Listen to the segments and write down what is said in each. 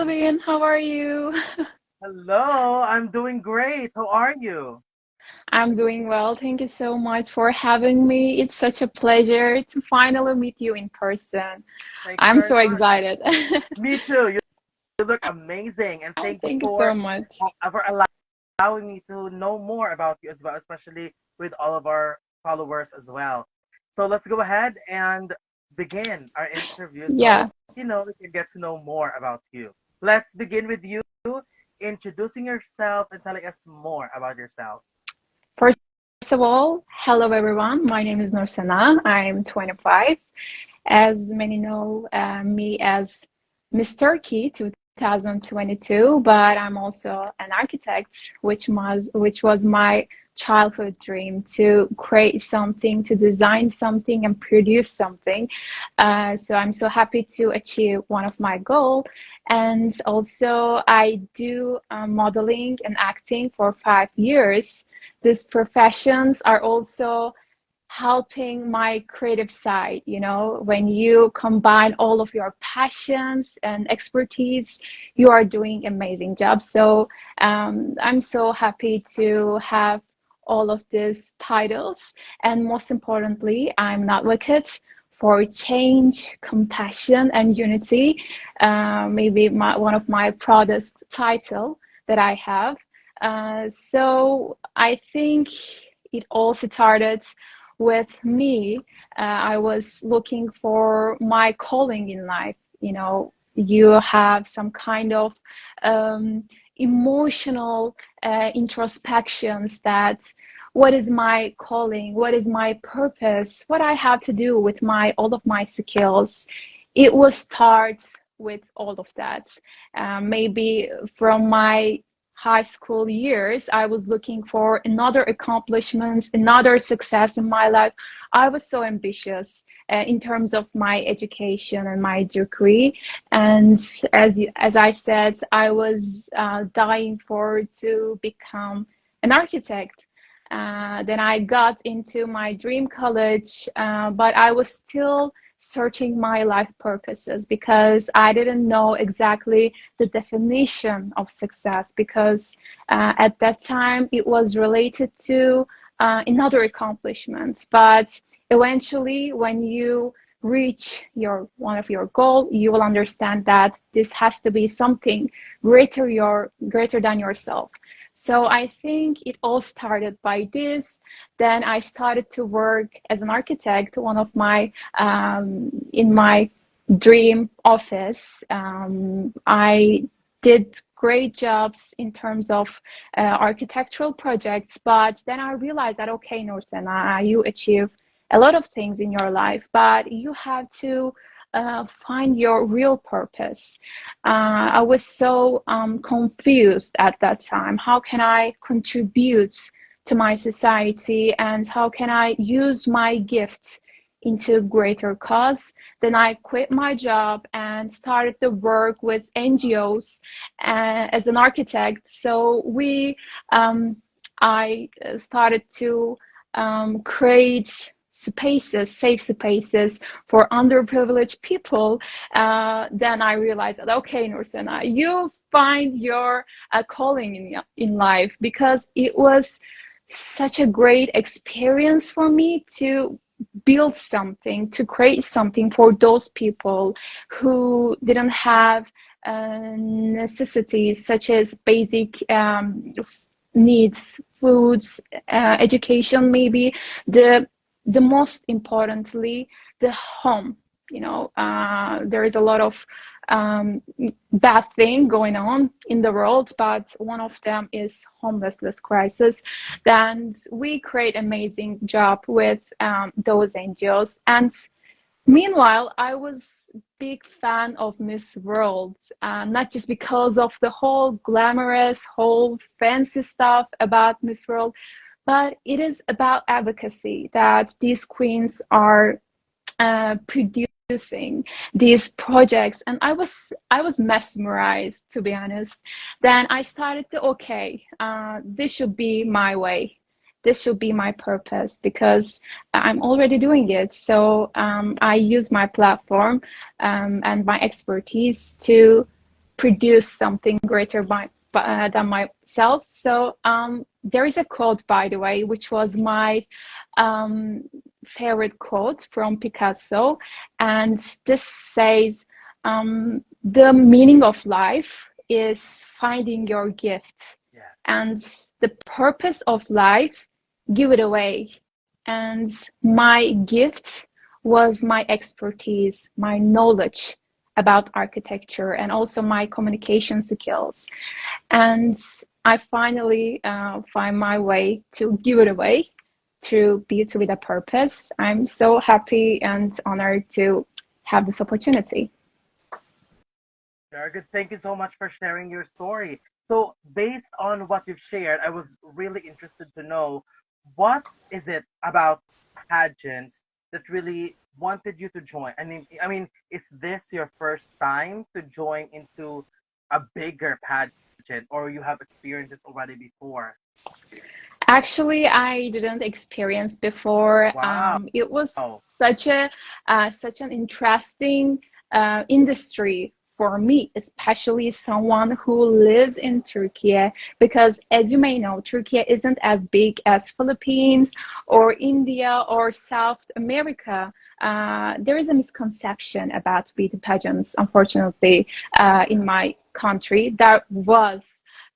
Alvin, how are you? Hello, I'm doing great. How are you? I'm doing well. Thank you so much for having me. It's such a pleasure to finally meet you in person. Thank you I'm very so much. excited. Me too. You look amazing, and thank you Thank you so for much. allowing me to know more about you as well, especially with all of our followers as well. So let's go ahead and begin our interview so Yeah. we can get to know more about you. Let's begin with you introducing yourself and telling us more about yourself. First of all, hello everyone. My name is NURSENA. I'm 25. As many know me as Miss Turkey 2022, but I'm also an architect, which was my childhood dream to create something, to design something, and produce something. So I'm so happy to achieve one of my goals. And also, I do modeling and acting for 5 years. These professions are also helping my creative side. When you combine all of your passions and expertise, you are doing amazing job. So I'm so happy to have all of these titles, and most importantly, I'm an advocate for change, compassion, and unity. Maybe one of my proudest title that I have. So I think it all started with me. I was looking for my calling in life. You have some kind of emotional introspections that what is my calling, what is my purpose, what I have to do with my all of my skills. It will start with all of that. Maybe from my high school years, I was looking for another accomplishments, another success in my life. I was so ambitious in terms of my education and my degree. And as I said, I was dying for to become an architect. Then I got into my dream college, but I was still searching my life purposes because I didn't know exactly the definition of success, because at that time it was related to another accomplishments. But eventually, when you reach your one of your goal, you will understand that this has to be something greater than yourself. So I think it all started by this. Then I started to work as an architect, one of my in my dream office. I did great jobs in terms of architectural projects, but then I realized that, okay, Nursena, you achieve a lot of things in your life, but you have to find your real purpose. I was so confused at that time. How can I contribute to my society, and how can I use my gifts into greater cause? Then I quit my job and started to work with NGOs as an architect. So I started to create spaces, safe spaces for underprivileged people. Then I realized that, okay, Nursena, you find your calling in life, because it was such a great experience for me to build something, to create something for those people who didn't have necessities such as basic needs, foods, education, maybe the most importantly, the home. There is a lot of um, bad thing going on in the world, but one of them is homelessness crisis. Then we create amazing job with those NGOs. And meanwhile, I was big fan of Miss World, not just because of the whole glamorous, whole fancy stuff about Miss World, but it is about advocacy that these queens are producing these projects. And I was mesmerized, to be honest. Then I started to, okay, this should be my way, this should be my purpose, because I'm already doing it. So I use my platform and my expertise to produce something greater than myself. So there is a quote, by the way, which was my favorite quote from Picasso, and this says, the meaning of life is finding your gift, and the purpose of life, give it away. And my gift was my expertise, my knowledge about architecture, and also my communication skills. And I finally find my way to give it away through Beauty with a Purpose. I'm so happy and honored to have this opportunity. Very good. Thank you so much for sharing your story. So, based on what you've shared, I was really interested to know what is it about pageants that really wanted you to join? I mean, is this your first time to join into a bigger pageant, or you have experiences already before? Actually, I didn't experience before. Wow. It was such an interesting industry for me, especially someone who lives in Turkey, because as you may know, Turkey isn't as big as Philippines or India or South America. There is a misconception about beauty pageants, unfortunately, in my country. There was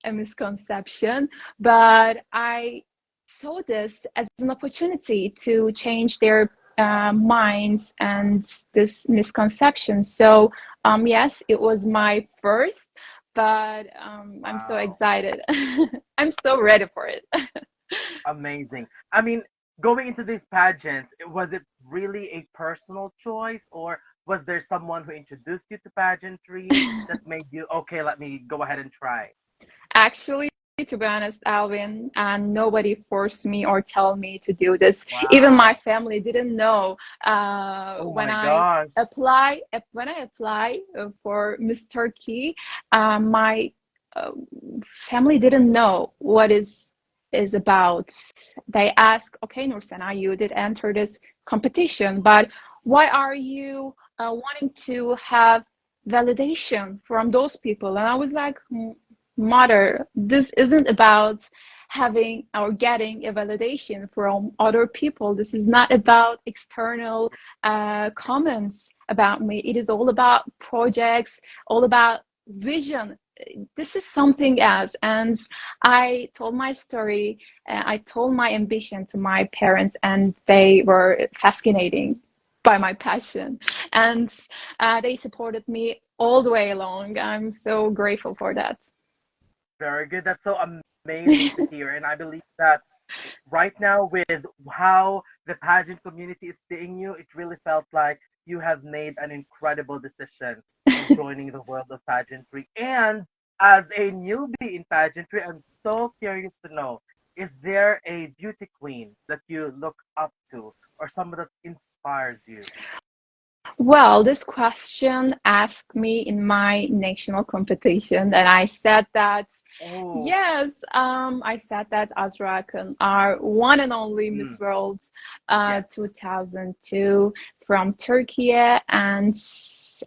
a misconception, but I saw this as an opportunity to change their minds and this misconception. So, yes, it was my first, but I'm so Wow. excited. I'm so ready for it. Amazing. I mean, going into these pageants, was it really a personal choice, or was there someone who introduced you to pageantry that made you, okay, let me go ahead and try? Actually, to be honest, Alvin, and nobody forced me or tell me to do this. Even my Wow. family didn't know Oh when my I gosh. apply for Miss Turkey. My uh, family didn't know what is about. They ask, okay, Nursena, you did enter this competition, but why are you wanting to have validation from those people? And I was like, mother, this isn't about having or getting a validation from other people. This is not about external comments about me. It is all about projects, all about vision. This is something else. And I told my story, I told my ambition to my parents, and they were fascinating by my passion. And they supported me all the way along. I'm so grateful for that. Very good. That's so amazing to hear. And I believe that right now, with how the pageant community is seeing you, it really felt like you have made an incredible decision in joining the world of pageantry. And as a newbie in pageantry, I'm so curious to know, is there a beauty queen that you look up to, or someone that inspires you? Well, this question asked me in my national competition, and I said that Oh, yes, I said that Azra Akın, our one and only mm, Miss World yes. 2002 from Turkey, and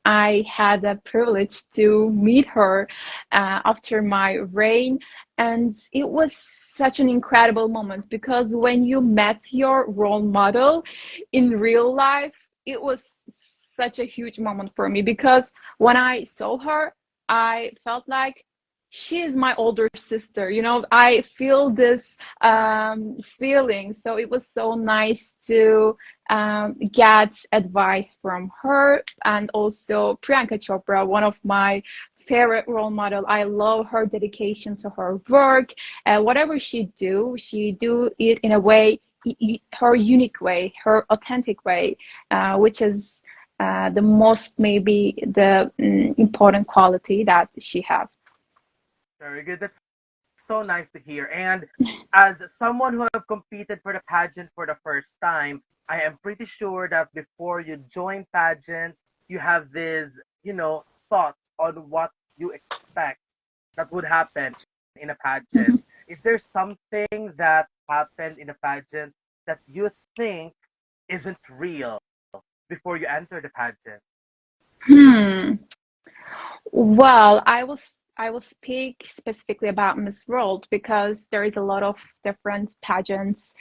I had the privilege to meet her after my reign, and it was such an incredible moment because when you met your role model in real life, it was such a huge moment for me because when I saw her, I felt like she is my older sister. You know, I feel this Right. feeling. So it was so nice to get advice from her, and also Priyanka Chopra, one of my favorite role model. I love her dedication to her work. Whatever she do it in a way, her unique way, her authentic way, which is the most maybe the important quality that she have. Very good. That's so nice to hear. And as someone who have competed for the pageant for the first time, I am pretty sure that before you join pageants, you have this, thoughts on what you expect that would happen in a pageant. Mhm. Is there something that happened in a pageant that you think isn't real before you enter the pageant? Hmm. Well, I will speak specifically about Miss World because there is a lot of different pageants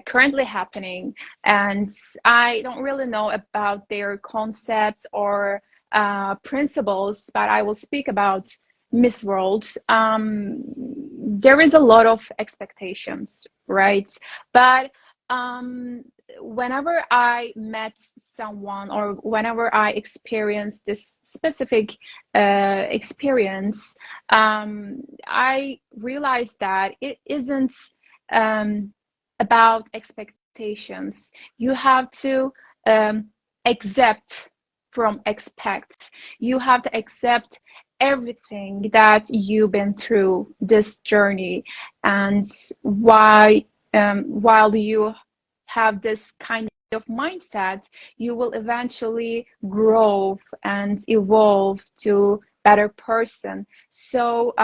currently happening, and I don't really know about their concepts or principles, but I will speak about Miss World. There is a lot of expectations, right? But um, whenever I met someone or whenever I experienced this specific experience, I realized that it isn't um, about expectations. You have to accept from expect. You have to accept everything that you've been through this journey, and why while you have this kind of mindset, you will eventually grow and evolve to better person. So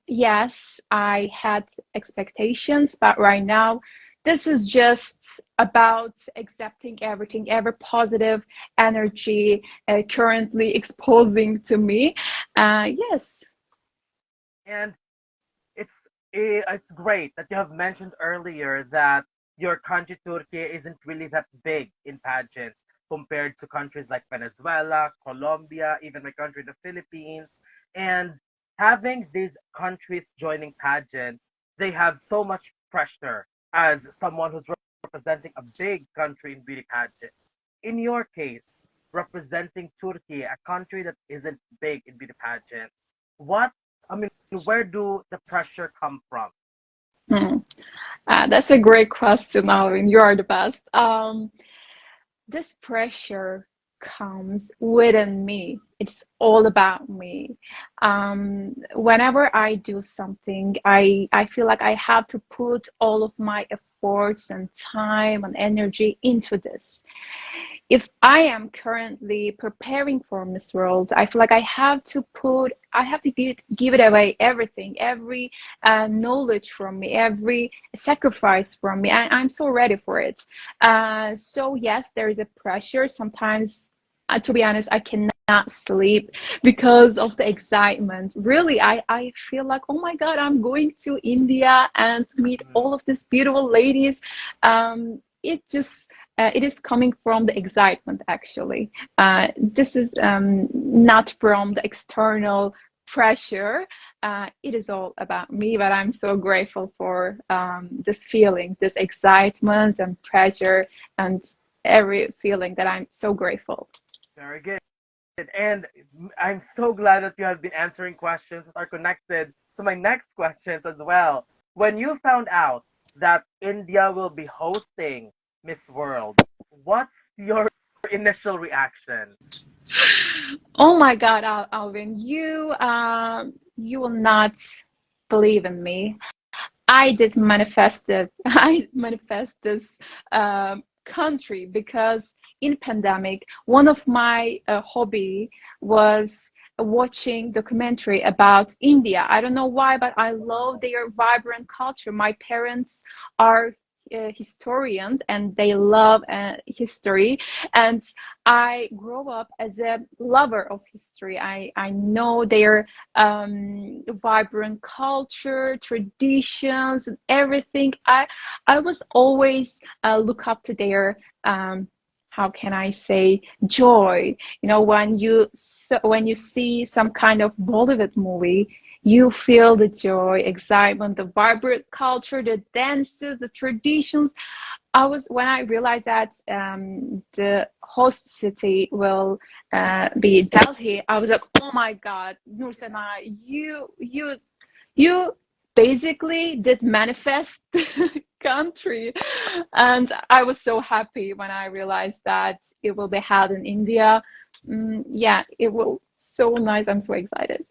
yes, I had expectations, but right now this is just about accepting everything, every positive energy currently exposing to me. Yes. And it's great that you have mentioned earlier that your country Turkey isn't really that big in pageants compared to countries like Venezuela, Colombia, even my country, the Philippines. And having these countries joining pageants, they have so much pressure as someone who's representing a big country in beauty pageants. In your case, representing Turkey, a country that isn't big in beauty pageants, what I mean, where do the pressure come from? Hmm. That's a great question, Alvin. You are the best. This pressure comes within me. It's all about me. Whenever I do something, I feel like I have to put all of my efforts and time and energy into this. If I am currently preparing for Miss World, I feel like I have to give it away everything, every knowledge from me, every sacrifice from me. I'm so ready for it. So yes, there is a pressure. Sometimes, to be honest, I cannot sleep because of the excitement. Really, I feel like, oh my God, I'm going to India and meet Mhm. all of these beautiful ladies. It is coming from the excitement, actually. This is not from the external pressure. It is all about me, but I'm so grateful for this feeling, this excitement and pressure, and every feeling that I'm so grateful. Very good. And I'm so glad that you have been answering questions that are connected to my next questions as well. When you found out that India will be hosting Miss World, what's your initial reaction? Oh my God, Alvin, you will not believe in me. I did manifest it. I manifest this country because in pandemic, one of my hobby was watching documentary about India. I don't know why, but I love their vibrant culture. My parents are historians and they love history, and I grew up as a lover of history. I know their vibrant culture, traditions, and everything. I was always look up to their how can I say joy? You know, when you see some kind of Bollywood movie, you feel the joy, excitement, the vibrant culture, the dances, the traditions. I was when I realized that the host city will be Delhi. I was like, oh my God, Nursena, you basically did manifest the country, and I was so happy when I realized that it will be held in India. Yeah, it will so nice. I'm so excited.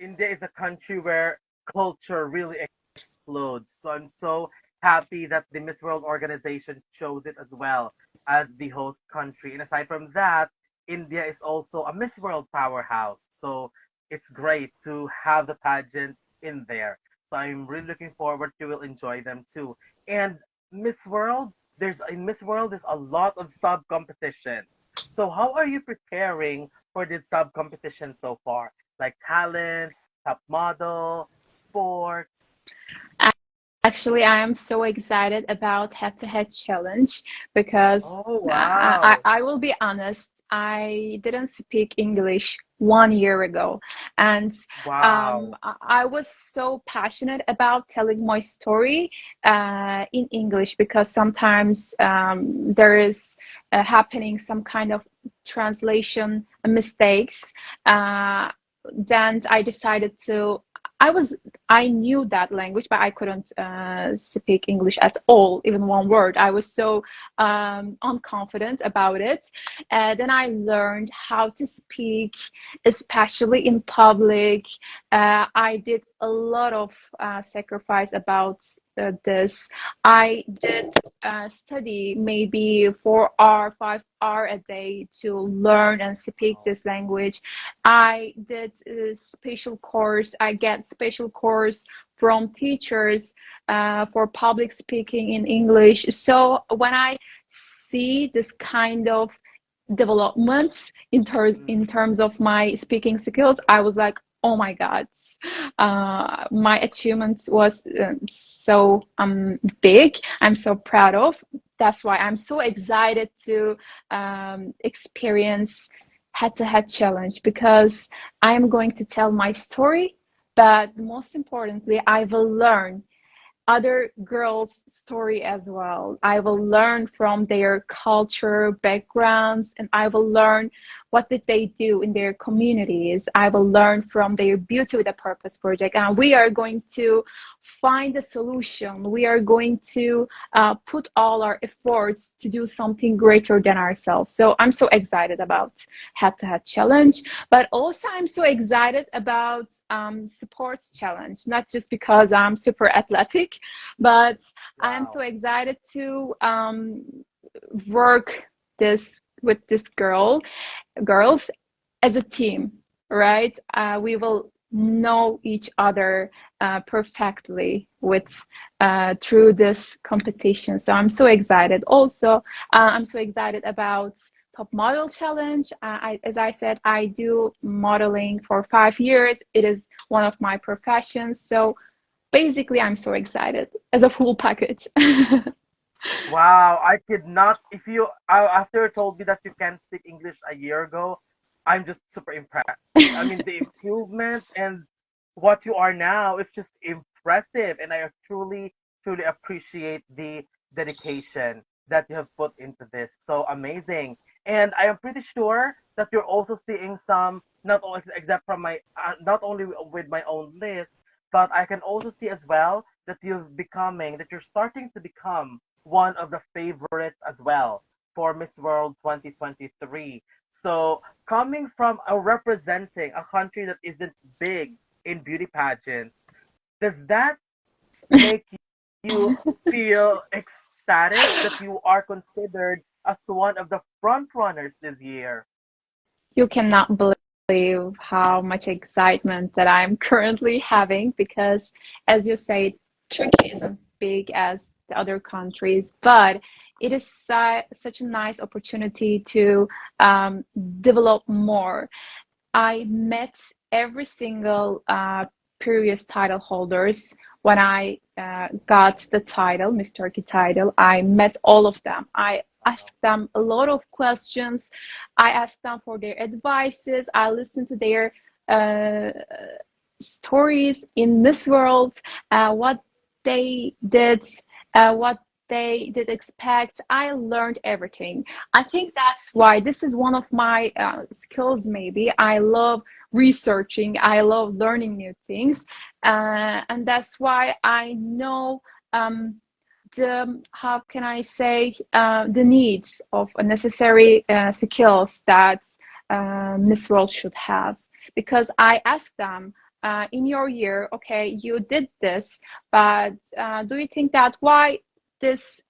India is a country where culture really explodes. So I'm so happy that the Miss World organization chose it as well as the host country. And aside from that, India is also a Miss World powerhouse. So it's great to have the pageant in there. So I'm really looking forward to will enjoy them too. And Miss World, there's a lot of sub competitions. So how are you preparing for this sub competition so far? Like talent, top model, sports? Actually, I am so excited about head-to-head challenge because Oh, wow. I will be honest, I didn't speak English 1 year ago, and Wow. I was so passionate about telling my story in English because sometimes there is happening some kind of translation mistakes. Uh, then I decided to. I was I knew that language, but I couldn't speak English at all, even one word. I was so unconfident about it. Then I learned how to speak, especially in public. I did a lot of sacrifice about this. I did study maybe 4 hour, 5 hour a day to learn and speak Wow. this language. I did a special course. I get special course from teachers for public speaking in English. So when I see this kind of developments in Mm, terms of my speaking skills, I was like, oh my God, my achievements was so big. I'm so proud of. That's why I'm so excited to experience head-to-head challenge because I'm going to tell my story, but most importantly, I will learn other girls' story as well. I will learn from their culture, backgrounds, and I will learn what did they do in their communities. I will learn from their Beauty with a Purpose project, and we are going to find a solution. We are going to put all our efforts to do something greater than ourselves. So I'm so excited about Head to Head Challenge, but also I'm so excited about sports challenge, not just because I'm super athletic, but I am so wow. excited to work this with this girls as a team, right? We will know each other perfectly with through this competition. So I'm so excited. Also, I'm so excited about Top Model Challenge. As I said, I do modeling for 5 years. It is one of my professions. So basically, I'm so excited as a full package. Wow, I could not. If you after you told me that you can't speak English a year ago, I'm just super impressed. I mean, the improvement and what you are now is just impressive, and I truly, truly appreciate the dedication that you have put into this. So amazing, and I am pretty sure that you're also seeing some, not only except from my, not only with my own list, but I can also see as well that you're starting to become one of the favorites as well for Miss World 2023. So, coming from a representing a country that isn't big in beauty pageants, does that make you feel ecstatic that you are considered as one of the front runners this year? You cannot believe how much excitement that I'm currently having because, as you say, Turkey isn't big as the other countries, but it is such a nice opportunity to develop more. I met every single previous title holders when I got the title, Miss Turkey title. I met all of them. I Wow. asked them a lot of questions. I asked them for their advices. I listened to their uh, stories in Miss World, what they did, what they did expect. I learned everything. I think that's why this is one of my skills, maybe. I love researching, I love learning new things. And that's why I know the, how can I say, the needs of necessary skills that Miss World should have. Because I asked them, in your year, okay, you did this, but do you think that why this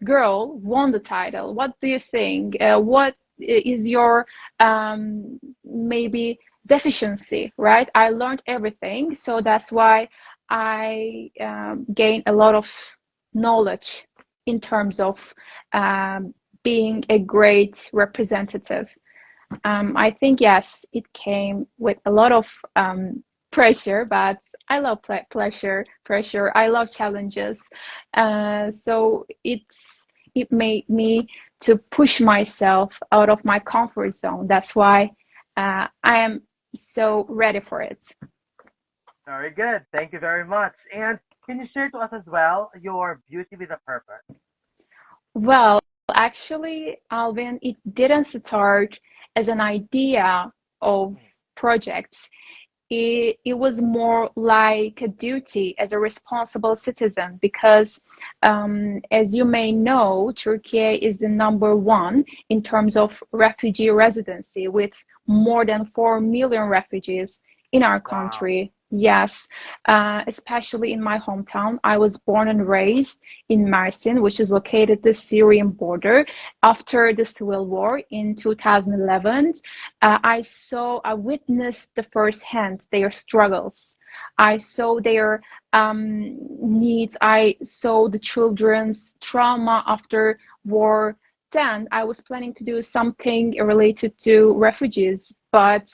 girl won the title? What do you think? What is your maybe deficiency, right? I learned everything, so that's why I gained a lot of knowledge in terms of being a great representative. I think, yes, it came with a lot of pressure, but I love pressure. I love challenges. So it made me to push myself out of my comfort zone. That's why I am so ready for it. Very good. Thank you very much. And can you share to us as well your beauty with a purpose? Well, actually, Alvin, it didn't start as an idea of projects. It was more like a duty as a responsible citizen because, as you may know, Turkey is the number one in terms of refugee residency with more than 4 million refugees in our Wow. country. Yes, especially in my hometown. I was born and raised in Mersin, which is located at the Syrian border. After the civil war in 2011, I witnessed the firsthand their struggles. I saw their needs. I saw the children's trauma after war. Then I was planning to do something related to refugees, but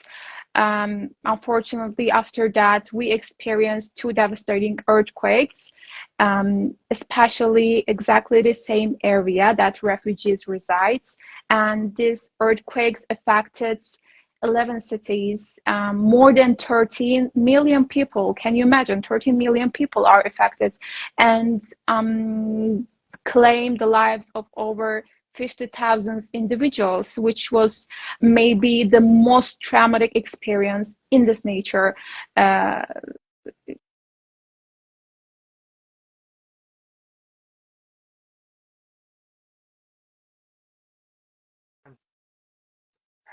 unfortunately, after that, we experienced two devastating earthquakes, especially exactly the same area that refugees reside. And these earthquakes affected 11 cities, more than 13 million people. Can you imagine? 13 million people are affected and claim the lives of over 50,000 individuals, which was maybe the most traumatic experience in this nature. Uh,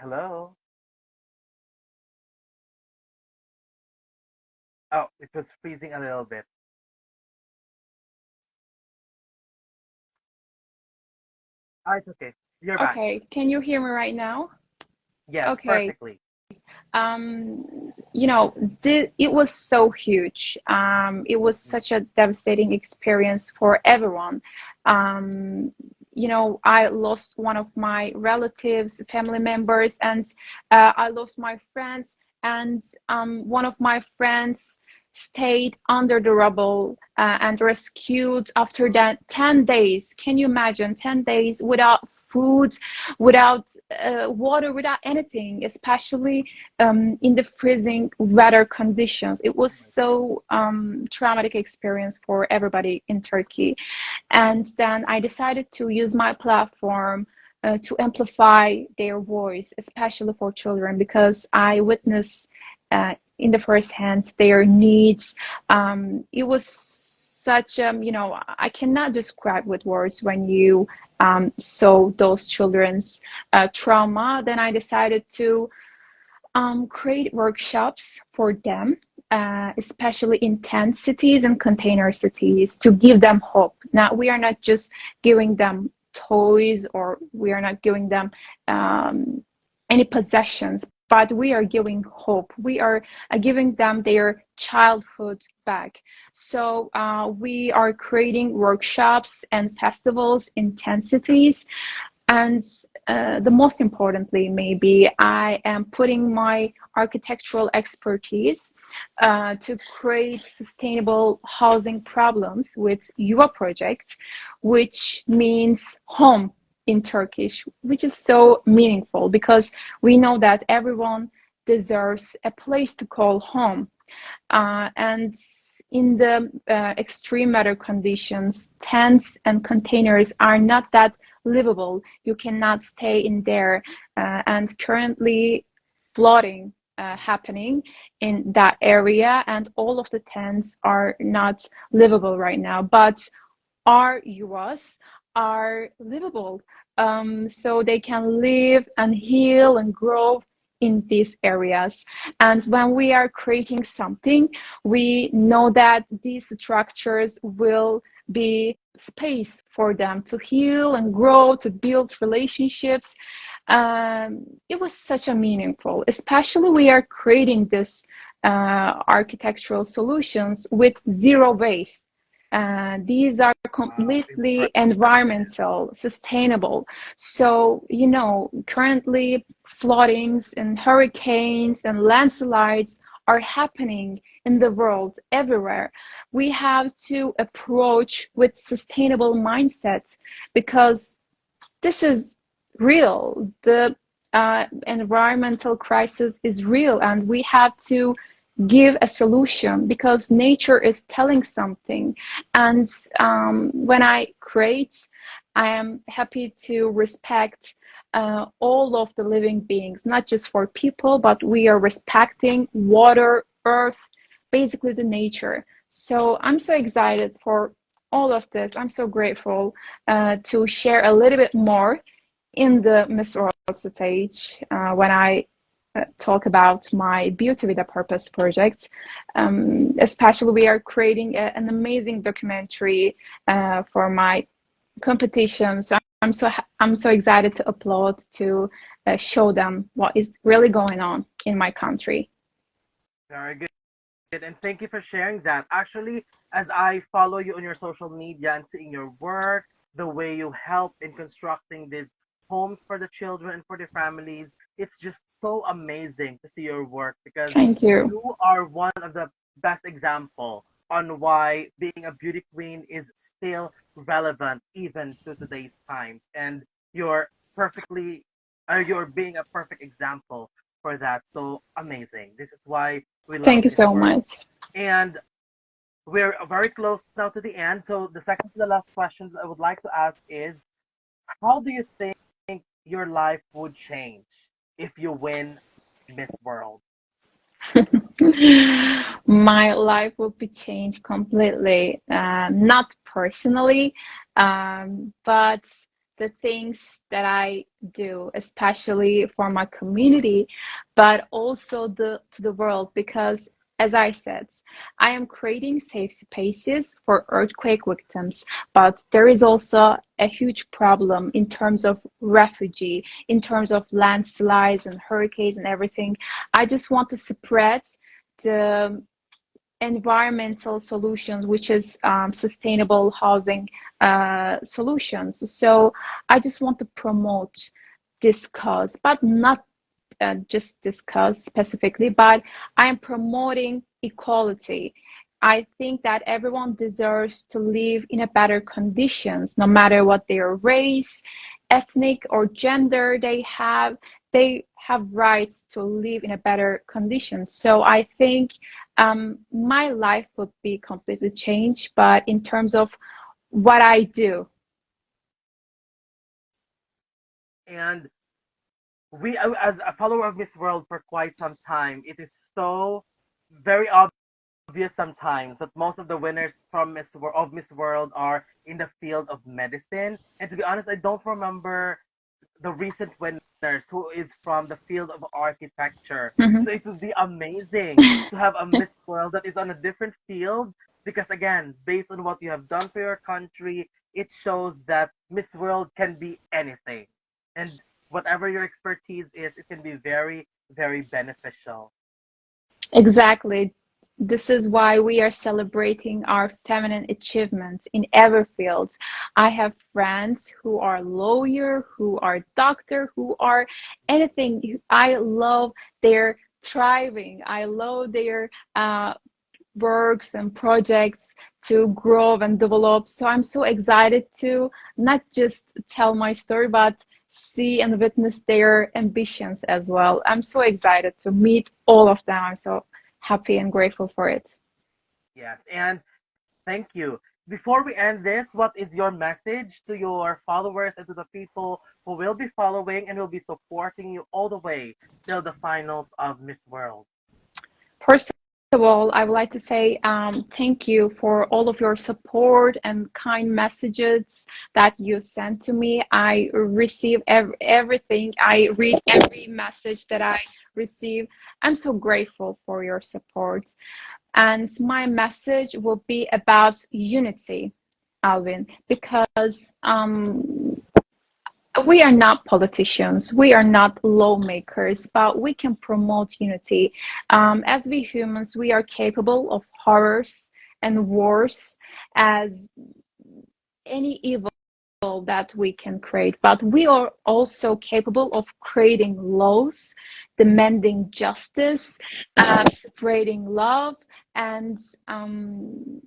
Hello. Oh, it was freezing a little bit. Ah, it's okay. You're back. okay, can you hear me right now? Yes, Okay. perfectly. You know, it was so huge. It was Mm. such a devastating experience for everyone. Um, you know, I lost one of my relatives, family members, and I lost my friends. And one of my friends stayed under the rubble and rescued after that 10 days. Can you imagine 10 days without food, without water, without anything, especially in the freezing weather conditions? It was Oh my God. so traumatic experience for everybody in Turkey. And then I decided to use my platform to amplify their voice, especially for children, because I witnessed in the first hand their needs. It was such, you know, I cannot describe with words when you saw those children's trauma. Then I decided to create workshops for them, especially in tent cities and container cities, to give them hope. Now, we are not just giving them toys or we are not giving them any possessions, but we are giving hope. We are giving them their childhood back. So we are creating workshops and festivals in tent cities, and the most importantly, maybe I am putting my architectural expertise to create sustainable housing problems with Yuva project, which means home in Turkish, which is so meaningful because we know that everyone deserves a place to call home. And in the extreme weather conditions, tents and containers are not that livable. You cannot stay in there. And currently, flooding happening in that area, and all of the tents are not livable right now. But our US are livable, so they can live and heal and grow in these areas. And when we are creating something, we know that these structures will be space for them to heal and grow, to build relationships. It was such a meaningful, especially we are creating this architectural solutions with zero waste. These are Wow. completely Impressive. environmental, sustainable. So, you know, currently floodings and hurricanes and landslides are happening in the world everywhere. We have to approach with sustainable mindsets because this is real. The environmental crisis is real, and we have to give a solution because nature is telling something. And when I create, I am happy to respect all of the living beings, not just for people, but we are respecting water, earth, basically the nature. So I'm so excited for all of this. I'm so grateful to share a little bit more in the Miss World stage when I talk about my Beauty with a Purpose project. Especially we are creating an amazing documentary for my competition. So I'm so excited to upload to show them what is really going on in my country. Very good. And thank you for sharing that. Actually, as I follow you on your social media and seeing your work, the way you help in constructing these homes for the children and for the families, it's just so amazing to see your work because Thank you. you are one of the best example on why being a beauty queen is still relevant even to today's times. And you're perfectly, you're being a perfect example for that. So amazing. This is why we Thank love you Miss so World. much. And we're very close now to the end. So the second to the last question I would like to ask is, how do you think your life would change if you win Miss World? My life will be changed completely, not personally, but the things that I do, especially for my community, but also to the world, because as I said, I am creating safe spaces for earthquake victims, but there is also a huge problem in terms of refugee, in terms of landslides and hurricanes and everything. I just want to spread the environmental solutions, which is sustainable housing solutions. So I just want to promote this cause, but not just this cause specifically, but I am promoting equality. I think that everyone deserves to live in a better conditions, no matter what their race, ethnic, or gender they have. They have rights to live in a better condition. So I think my life would be completely changed, but in terms of what I do. And we, as a follower of Miss World for quite some time, it is so very obvious sometimes that most of the winners from Miss World are in the field of medicine. And to be honest, I don't remember the recent winners who is from the field of architecture. Mhm. So it would be amazing to have a Miss World that is on a different field because again, based on what you have done for your country, it shows that Miss World can be anything. And whatever your expertise is, it can be very, very beneficial. Exactly. This is why we are celebrating our feminine achievements in every field. I have friends who are lawyer, who are doctor, who are anything. I love their thriving. I love their works and projects to grow and develop. So I'm so excited to not just tell my story, but see and witness their ambitions as well. I'm so excited to meet all of them. I'm so happy and grateful for it. Yes, and thank you. Before we end this, what is your message to your followers and to the people who will be following and will be supporting you all the way till the finals of Miss World? First of all, I would like to say thank you for all of your support and kind messages that you sent to me. I receive everything. I read every message that I receive. I'm so grateful for your support. And my message will be about unity, Alvin, because we are not politicians, we are not lawmakers, but we can promote unity. As we humans, we are capable of horrors and wars as any evil. that we can create, but we are also capable of creating laws, demanding justice, spreading love, and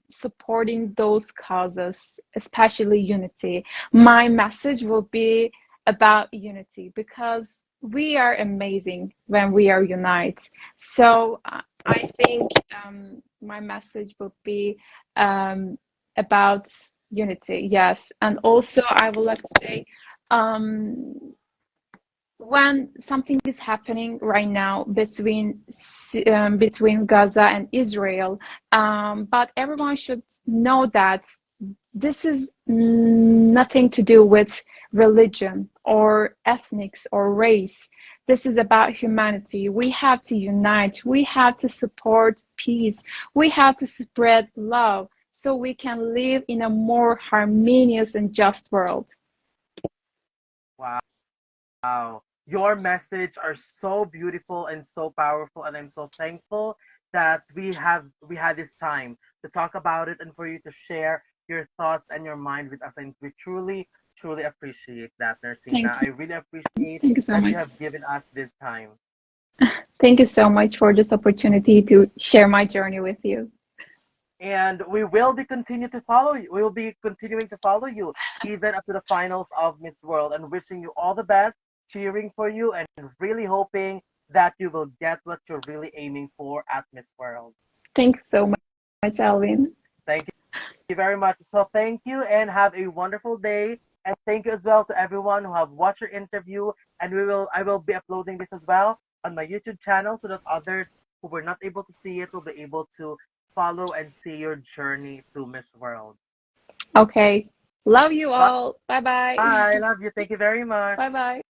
supporting those causes, especially unity. My message will be about unity because we are amazing when we are united. So I think my message would be about unity, yes. And also, I would like to say, when something is happening right now between Gaza and Israel, but everyone should know that this is nothing to do with religion or ethnics or race. This is about humanity. We have to unite. We have to support peace. We have to spread love so we can live in a more harmonious and just world. Wow. Your message are so beautiful and so powerful, and I'm so thankful that we had this time to talk about it and for you to share your thoughts and your mind with us. And we truly appreciate that, Nursena. Thanks. I really appreciate Thank you so that you much. have given us this time. Thank you so much for this opportunity to share my journey with you. And we will be continue to follow you. We will be continuing to follow you even up to the finals of Miss World, and wishing you all the best, cheering for you, and really hoping that you will get what you're really aiming for at Miss World. Thanks so much, Alvin. Thank you very much. So thank you and have a wonderful day. And thank you as well to everyone who have watched your interview. And I will be uploading this as well on my YouTube channel so that others who were not able to see it will be able to follow and see your journey through Miss World. Okay. Love you Bye. all. Bye bye. I love you. Thank you very much. Bye bye.